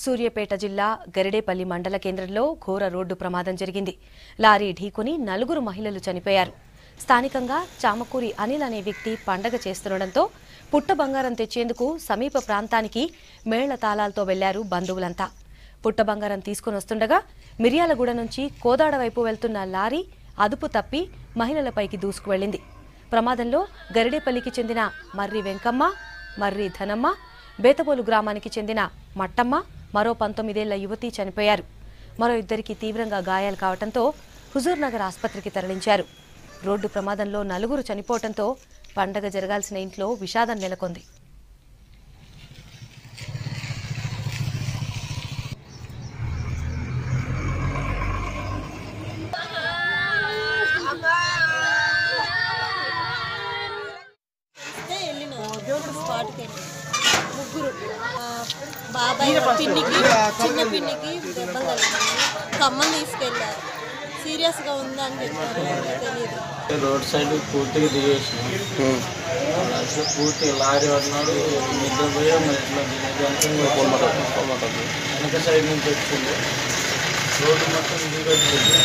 సూర్యాపేట జిల్లా గరిడేపల్లి మండల కేంద్రంలో ఘోర రోడ్డు ప్రమాదం జరిగింది. లారీ ఢీకొని 4 మహిళలు చనిపోయారు. స్థానికంగా చామకూరి అనిల్ అనే వ్యక్తి పండగ చేస్తుండటంతో పుట్ట బంగారం తెచ్చేందుకు సమీప ప్రాంతానికి మేళ్ల తాళాలతో వెళ్లారు బంధువులంతా. పుట్ట బంగారం తీసుకుని వస్తుండగా మిర్యాలగూడ నుంచి కోదాడ వైపు వెళ్తున్న లారీ అదుపు తప్పి మహిళలపైకి దూసుకువెళ్లింది. ప్రమాదంలో గరిడేపల్లికి చెందిన మర్రి వెంకమ్మ, మర్రి ధనమ్మ, బేతబోలు గ్రామానికి చెందిన మట్టమ్మ, మరో 19 ఏళ్ల యువతి చనిపోయారు. మరో 2కి తీవ్రంగా గాయాలు కావడంతో హుజూర్నగర్ ఆసుపత్రికి తరలించారు. రోడ్డు ప్రమాదంలో 4 చనిపోవడంతో పండగ జరగాల్సిన ఇంట్లో విషాదం నెలకొంది. ముగ్గురు బాబాయ్ పిన్నికి చిన్న పిన్నికి దెబ్బలు తగిలినాయి. ఖమ్మం తీసుకెళ్లారు. సీరియస్గా ఉందని చెప్పారు. తెలియదు. రోడ్ సైడ్ పూర్తిగా దిగేసినాం. పూర్తిగా లారీ అన్నాడు నిద్రపోయా. వెనక సైడ్ నుంచి వచ్చింది. రోడ్డు మొత్తం దిగొచ్చింది.